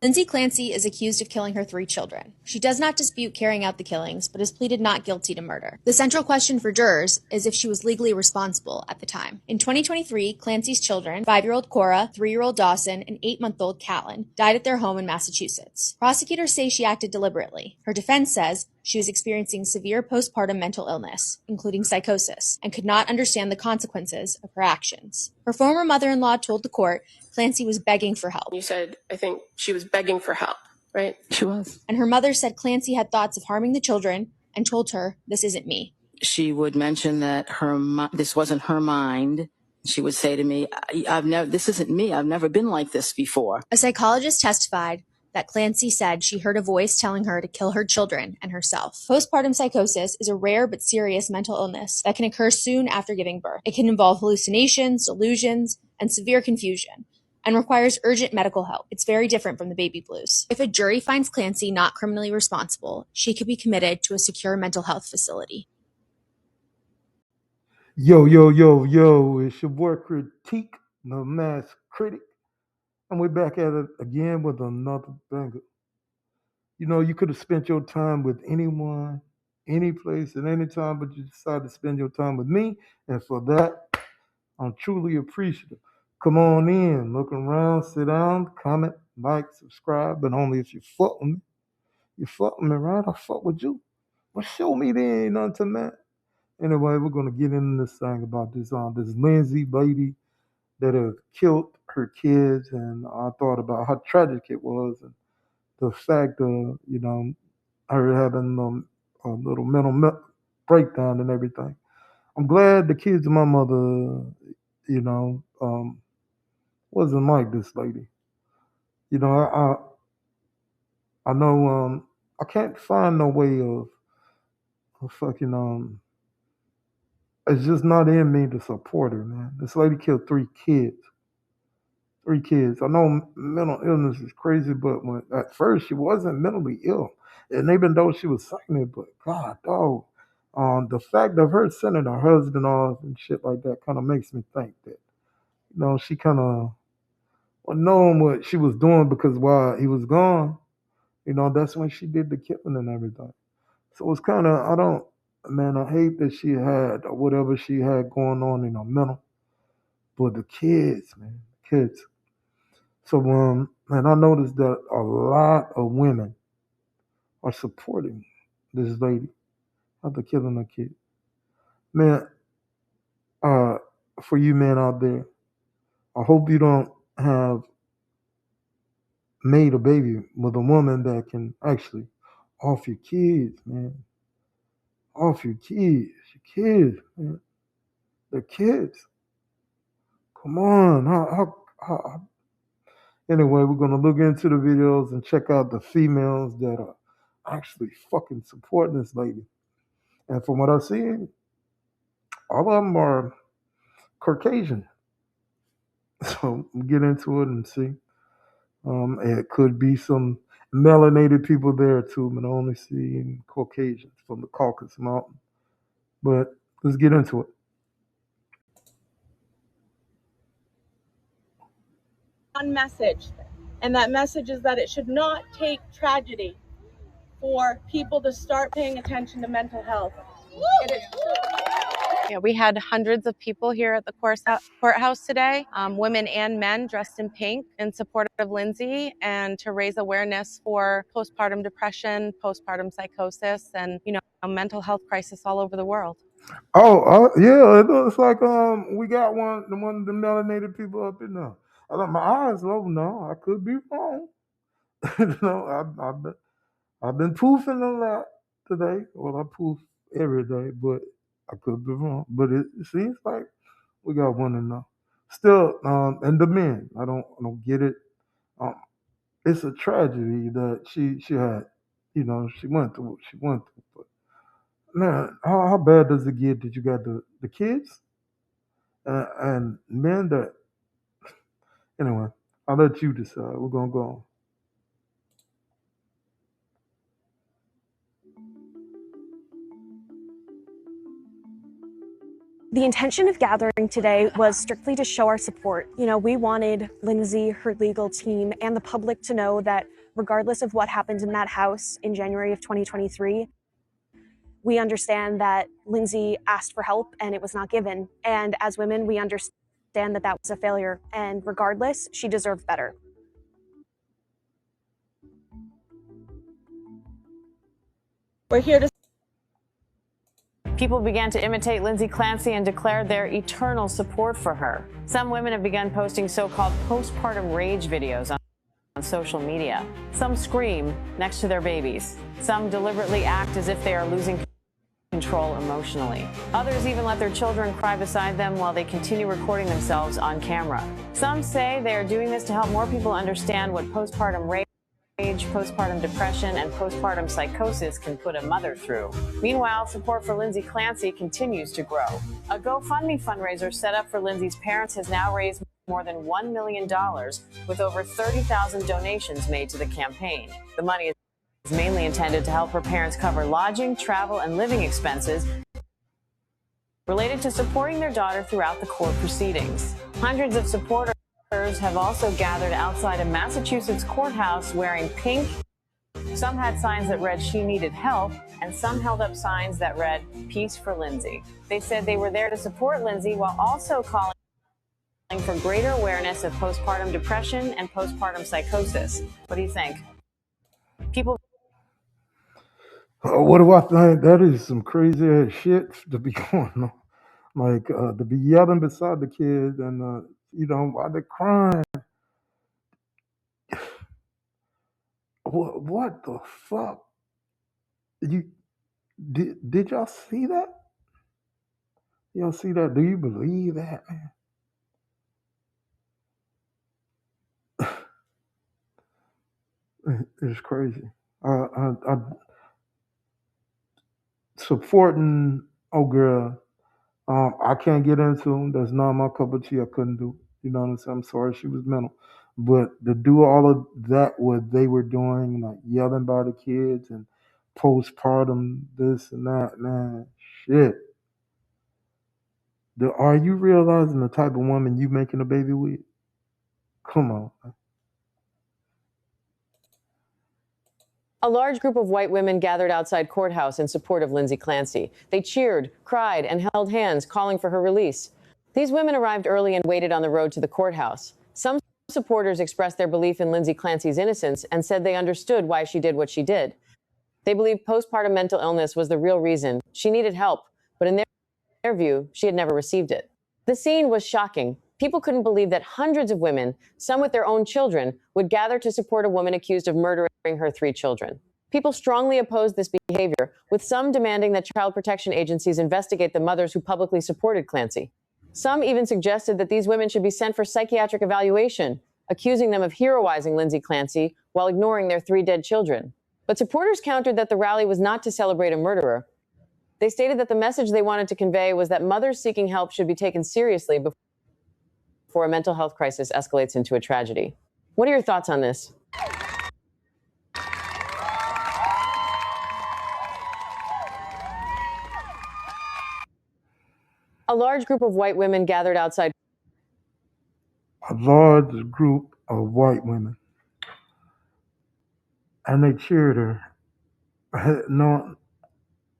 Lindsay Clancy is accused of killing her 3 children. She does not dispute carrying out the killings, but has pleaded not guilty to murder. The central question for jurors is if she was legally responsible at the time. In 2023, Clancy's children, 5-year-old Cora, 3-year-old Dawson, and 8-month-old Catelyn, died at their home in Massachusetts. Prosecutors say she acted deliberately. Her defense says she was experiencing severe postpartum mental illness, including psychosis, and could not understand the consequences of her actions. Her former mother-in-law told the court Clancy was begging for help. You said, I think she was begging for help, right? She was. And her mother said Clancy had thoughts of harming the children and told her, "This isn't me." She would mention that this wasn't her mind. She would say to me, this isn't me. I've never been like this before. A psychologist testified that Clancy said she heard a voice telling her to kill her children and herself. Postpartum psychosis is a rare but serious mental illness that can occur soon after giving birth. It can involve hallucinations, delusions, and severe confusion, and requires urgent medical help. It's very different from the baby blues. If a jury finds Clancy not criminally responsible, she could be committed to a secure mental health facility. Yo, it's your boy Critique, the Mass Critic. And we're back at it again with another banger. You know, you could have spent your time with anyone, any place, at any time, but you decided to spend your time with me. And for that, I'm truly appreciative. Come on in, look around, sit down, comment, like, subscribe, but only if you fuck with me. You fuck with me, right? I fuck with you. Well, show me there ain't nothing to that. Anyway, we're gonna get into this thing about this Lindsay lady that killed her kids, and I thought about how tragic it was, and the fact of her having a little mental breakdown and everything. I'm glad the kids and my mother, wasn't like this lady. You know, I know I can't find no way of fucking it's just not in me to support her, man. This lady killed 3 kids. 3 kids. I know mental illness is crazy, but at first she wasn't mentally ill. And even though she was saying it, but God, dog, the fact of her sending her husband off and shit like that kind of makes me think that, she kind of knowing what she was doing because while he was gone, that's when she did the killing and everything. So it's kind of, I hate that she had whatever she had going on in her mental. But the kids, man, kids. So, and I noticed that a lot of women are supporting this lady after killing her kid. Man, for you men out there, I hope you don't have made a baby with a woman that can actually off your kids, man. Off your kids, man. The kids. Come on. Anyway, we're going to look into the videos and check out the females that are actually fucking supporting this lady. And from what I see, all of them are Caucasian. So we'll get into it and see. It could be some melanated people there too, but I only see Caucasians from the Caucasus Mountain. But let's get into it. One message, and that message is that it should not take tragedy for people to start paying attention to mental health. Yeah, we had hundreds of people here at the courthouse today, women and men dressed in pink in support of Lindsay and to raise awareness for postpartum depression, postpartum psychosis, and a mental health crisis all over the world. Oh, yeah, it looks like we got one of the melanated people up in there. My eyes low now. I could be wrong. I've been poofing a lot today. Well, I poof every day, but I could be wrong. But it seems like we got one in there. Still, and the men, I don't get it. It's a tragedy that she had. She went through what she went through. But man, how bad does it get that you got the kids and men that? Anyway, I'll let you decide. We're gonna go on. The intention of gathering today was strictly to show our support. You know, we wanted Lindsay, her legal team, and the public to know that regardless of what happened in that house in January of 2023, we understand that Lindsay asked for help and it was not given. And as women, we understand that that was a failure. And regardless, she deserved better. We're here to People began to imitate Lindsay Clancy and declared their eternal support for her. Some women have begun posting so-called postpartum rage videos on social media. Some scream next to their babies. Some deliberately act as if they are losing control emotionally. Others even let their children cry beside them while they continue recording themselves on camera. Some say they are doing this to help more people understand what postpartum rage, postpartum depression, and postpartum psychosis can put a mother through. Meanwhile, support for Lindsay Clancy continues to grow. A GoFundMe fundraiser set up for Lindsay's parents has now raised more than $1 million, with over 30,000 donations made to the campaign. The money is mainly intended to help her parents cover lodging, travel, and living expenses related to supporting their daughter throughout the court proceedings. Hundreds of supporters have also gathered outside a Massachusetts courthouse wearing pink. Some had signs that read "She needed help," and some held up signs that read "Peace for Lindsay." They said they were there to support Lindsay while also calling for greater awareness of postpartum depression and postpartum psychosis. What do you think? People. What do I think? That is some crazy ass shit to be going on. Like to be yelling beside the kid and while they're crying. What the fuck? You did y'all see that? Y'all see that? Do you believe that, man? It's crazy. I supporting old girl. I can't get into them. That's not my cup of tea. I couldn't do. You know what I'm saying? I'm sorry she was mental. But to do all of that, what they were doing, like yelling by the kids and postpartum this and that, man, shit. Are you realizing the type of woman you making a baby with? Come on. A large group of white women gathered outside courthouse in support of Lindsay Clancy. They cheered, cried, and held hands, calling for her release. These women arrived early and waited on the road to the courthouse. Some supporters expressed their belief in Lindsay Clancy's innocence and said they understood why she did what she did. They believed postpartum mental illness was the real reason. She needed help, but in their view, she had never received it. The scene was shocking. People couldn't believe that hundreds of women, some with their own children, would gather to support a woman accused of murdering her 3 children. People strongly opposed this behavior, with some demanding that child protection agencies investigate the mothers who publicly supported Clancy. Some even suggested that these women should be sent for psychiatric evaluation, accusing them of heroizing Lindsay Clancy while ignoring their 3 dead children. But supporters countered that the rally was not to celebrate a murderer. They stated that the message they wanted to convey was that mothers seeking help should be taken seriously before a mental health crisis escalates into a tragedy. What are your thoughts on this? A large group of white women gathered outside. A large group of white women. And they cheered her. No,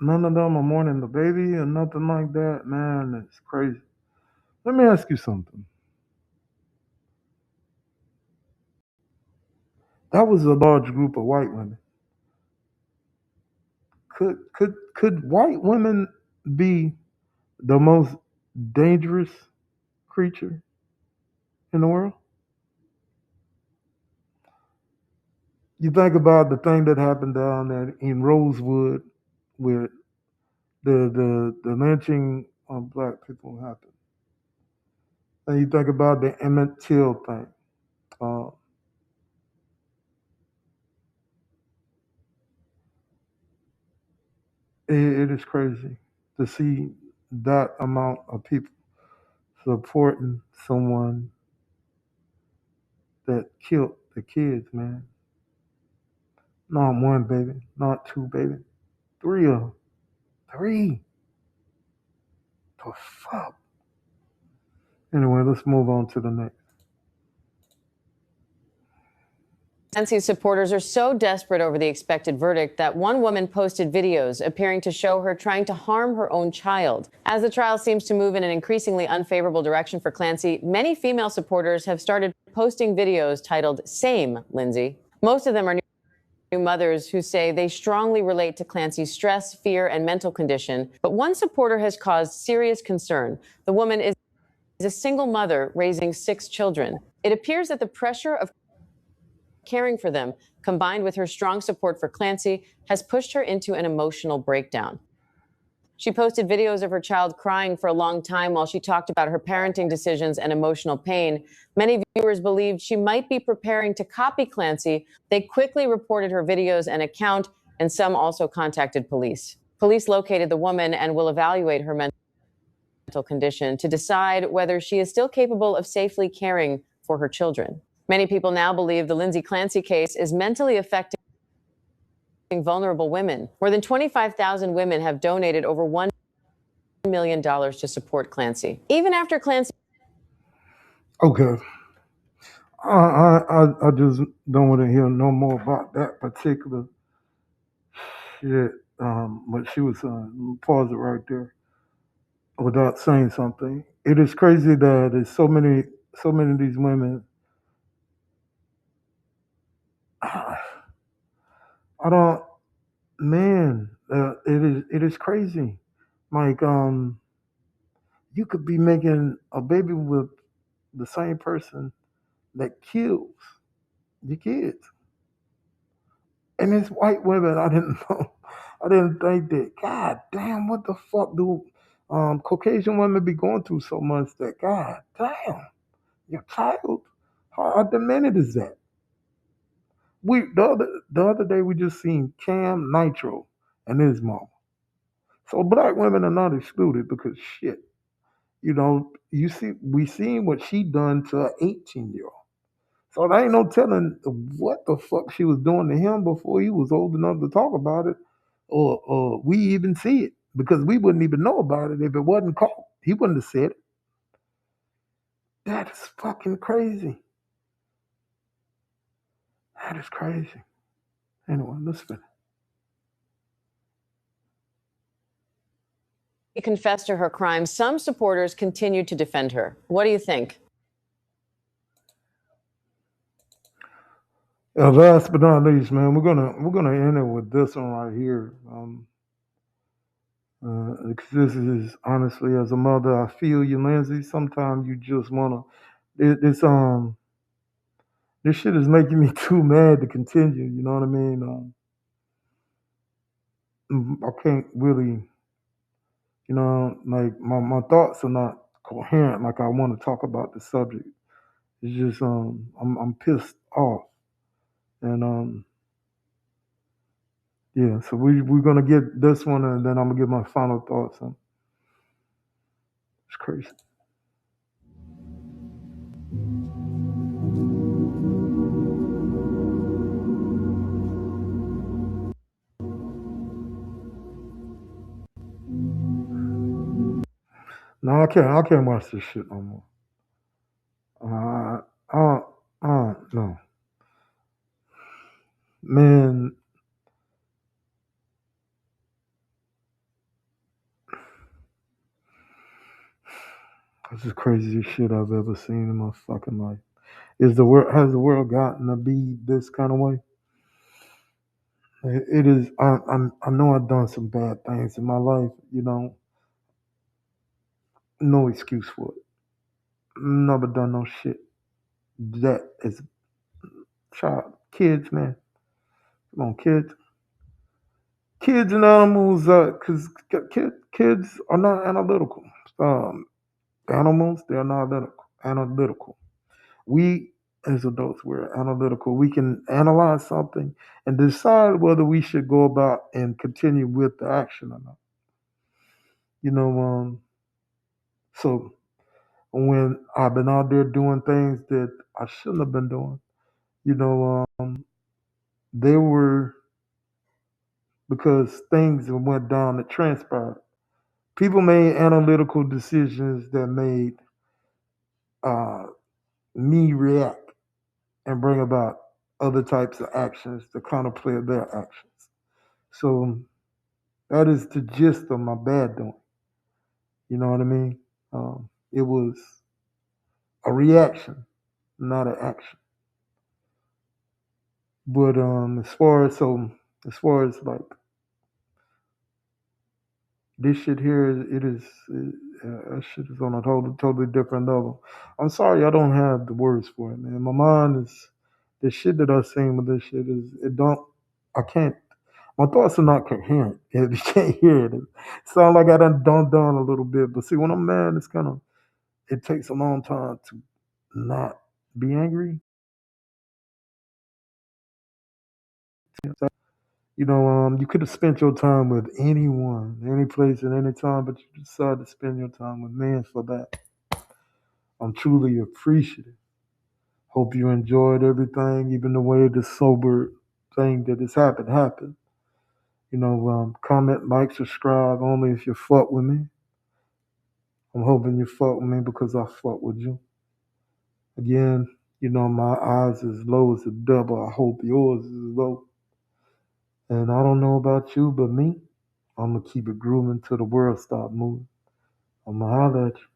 none of them are mourning the baby or nothing like that. Man, it's crazy. Let me ask you something. That was a large group of white women. Could white women be the most dangerous creature in the world? You think about the thing that happened down there in Rosewood with the lynching of black people happened. And you think about the Emmett Till thing. It is crazy to see that amount of people supporting someone that killed the kids, man. Not one, baby. Not 2, baby. 3 of them. 3. the fuck? Anyway, let's move on to the next. Clancy's supporters are so desperate over the expected verdict that one woman posted videos appearing to show her trying to harm her own child. As the trial seems to move in an increasingly unfavorable direction for Clancy, many female supporters have started posting videos titled "Same, Lindsay." Most of them are new mothers who say they strongly relate to Clancy's stress, fear, and mental condition. But one supporter has caused serious concern. The woman is a single mother raising 6 children. It appears that the pressure of caring for them, combined with her strong support for Clancy, has pushed her into an emotional breakdown. She posted videos of her child crying for a long time while she talked about her parenting decisions and emotional pain. Many viewers believed she might be preparing to copy Clancy. They quickly reported her videos and account, and some also contacted police. Police located the woman and will evaluate her mental condition to decide whether she is still capable of safely caring for her children. Many people now believe the Lindsay Clancy case is mentally affecting vulnerable women. More than 25,000 women have donated over $1 million to support Clancy. Even after Clancy... Okay. I just don't want to hear no more about that particular shit. But she was pause it right there without saying something. It is crazy that there's so many of these women. I don't, man. It is crazy. Like you could be making a baby with the same person that kills your kids, and it's white women. I didn't know. I didn't think that. God damn, what the fuck do Caucasian women be going through so much that? God damn, your child. How demented is that? The other day we just seen Cam Nitro and his mom. So black women are not excluded because shit. We seen what she done to an 18-year-old. So there ain't no telling what the fuck she was doing to him before he was old enough to talk about it, or we even see it, because we wouldn't even know about it if it wasn't caught. He wouldn't have said it. That is fucking crazy. That is crazy. Anyway, let's finish. She confessed to her crimes. Some supporters continued to defend her. What do you think? Last but not least, man, we're gonna end it with this one right here. Because this is honestly, as a mother, I feel you, Lindsay. Sometimes you just wanna. This shit is making me too mad to continue. You know what I mean? I can't really, like my thoughts are not coherent. Like I want to talk about the subject. It's just I'm pissed off, and yeah. So we're gonna get this one, and then I'm gonna give my final thoughts on. It's crazy. No, I can't watch this shit no more. No, man. This is the craziest shit I've ever seen in my fucking life. Has the world gotten to be this kind of way? It is. I know I've done some bad things in my life. No excuse for it. Never done no shit that is child kids, man. Come on, kids. Kids and animals, because kids are not analytical. Um, Animals, they're not analytical. We, as adults, we're analytical. We can analyze something and decide whether we should go about and continue with the action or not. You know, so when I've been out there doing things that I shouldn't have been doing, they were because things went down that transpired. People made analytical decisions that made uh, me react and bring about other types of actions to contemplate their actions. So that is the gist of my bad doing. You know what I mean? It was a reaction, not an action. But as far as like this shit here, that shit is on a totally different level. I'm sorry, I don't have the words for it, man. My mind is the shit that I seen with this shit is it don't. I can't. My thoughts are not coherent. You can't hear it. It sounds like I done dumbed down a little bit. But see, when I'm mad, it's kind of it takes a long time to not be angry. You could have spent your time with anyone, any place, at any time, but you decided to spend your time with me, and for that, I'm truly appreciative. Hope you enjoyed everything, even the way the sober thing that has happened. Comment, like, subscribe only if you fuck with me. I'm hoping you fuck with me because I fuck with you. Again, my eyes is low as a devil. I hope yours is low. And I don't know about you, but me, I'm going to keep it grooving till the world stop moving. I'm going to holler at you.